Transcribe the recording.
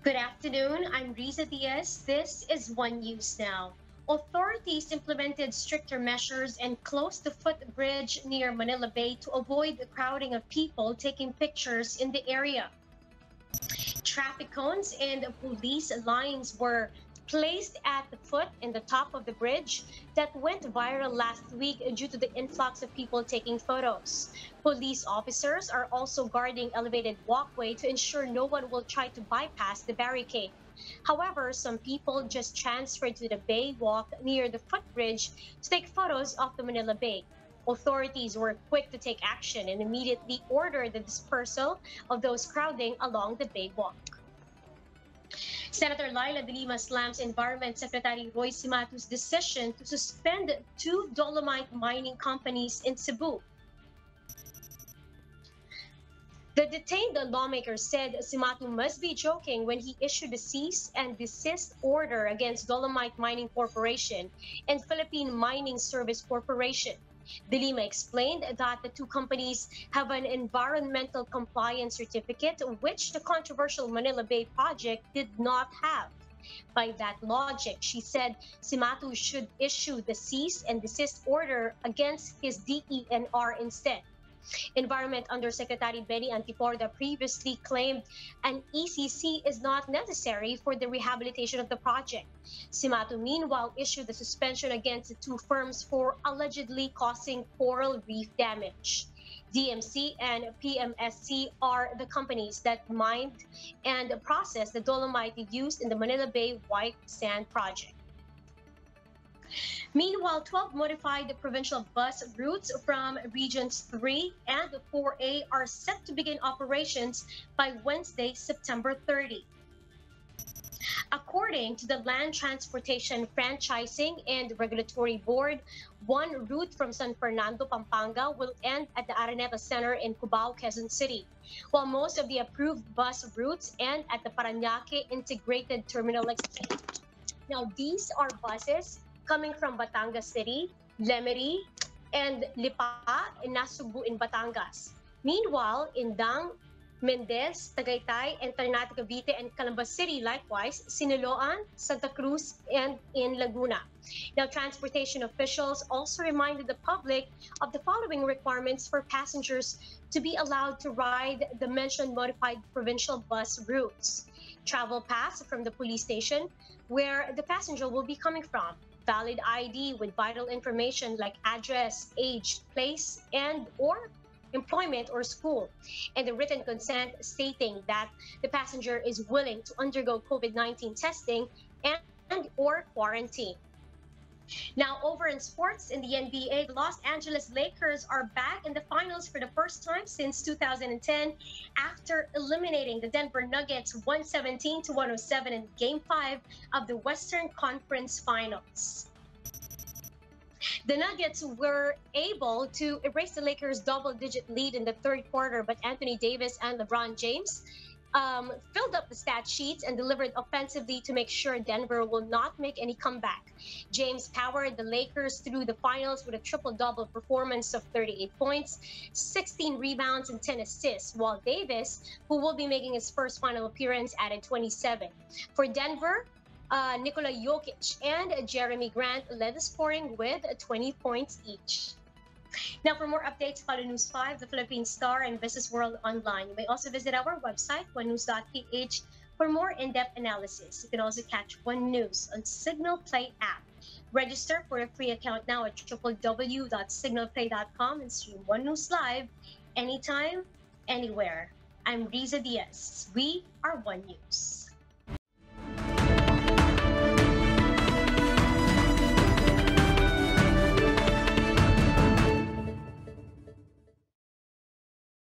Good afternoon. I'm Riza Diaz. This is One News Now. Authorities implemented stricter measures and closed the footbridge near Manila Bay to avoid the crowding of people taking pictures in the area. Traffic cones and police lines were placed at the foot and the top of the bridge that went viral last week due to the influx of people taking photos. Police officers are also guarding elevated walkway to ensure no one will try to bypass the barricade. However, some people just transferred to the bay walk near the footbridge to take photos of the Manila Bay. Authorities were quick to take action and immediately ordered the dispersal of those crowding along the bay walk. Senator Laila de Lima slams Environment Secretary Roy Cimatu's decision to suspend two dolomite mining companies in Cebu. The detained lawmaker said Cimatu must be joking when he issued a cease and desist order against Dolomite Mining Corporation and Philippine Mining Service Corporation. De Lima explained that the two companies have an environmental compliance certificate, which the controversial Manila Bay project did not have. By that logic, she said Cimatu should issue the cease and desist order against his DENR instead. Environment Undersecretary Benny Antiporda previously claimed an ECC is not necessary for the rehabilitation of the project. Cimatu, meanwhile, issued the suspension against the two firms for allegedly causing coral reef damage. DMC and PMSC are the companies that mined and processed the dolomite used in the Manila Bay White Sand Project. Meanwhile, 12 modified provincial bus routes from Regions 3 and 4A are set to begin operations by Wednesday, September 30. According to the Land Transportation Franchising and Regulatory Board, one route from San Fernando, Pampanga will end at the Araneta Center in Cubao, Quezon City, while most of the approved bus routes end at the Parañaque Integrated Terminal Express. Now, these are buses coming from Batangas City, Lemery, and Lipa and Nasugbu in Batangas. Meanwhile, Indang, Mendez, Tagaytay, and Ternate, Cavite, and Calambas City, likewise, Siniloan, Santa Cruz, and in Laguna. Now, transportation officials also reminded the public of the following requirements for passengers to be allowed to ride the mentioned modified provincial bus routes. Travel pass from the police station, where the passenger will be coming from. Valid ID with vital information like address, age, place, and/or employment or school, and the written consent stating that the passenger is willing to undergo COVID-19 testing and/or quarantine. Now, over in sports, in the NBA, the Los Angeles Lakers are back in the finals for the first time since 2010 after eliminating the Denver Nuggets 117-107 in Game 5 of the Western Conference Finals. The Nuggets were able to erase the Lakers' double-digit lead in the third quarter, but Anthony Davis and LeBron James filled up the stat sheets and delivered offensively to make sure Denver will not make any comeback. James powered the Lakers through the finals with a triple-double performance of 38 points, 16 rebounds, and 10 assists, while Davis, who will be making his first final appearance, added 27. For Denver, Nikola Jokic and Jeremy Grant led the scoring with 20 points each. Now, for more updates, follow News 5, the Philippine Star, and Business World Online. You may also visit our website, onenews.ph, for more in-depth analysis. You can also catch One News on Signal Play app. Register for a free account now at www.signalplay.com and stream One News live anytime, anywhere. I'm Riza Diaz. We are One News.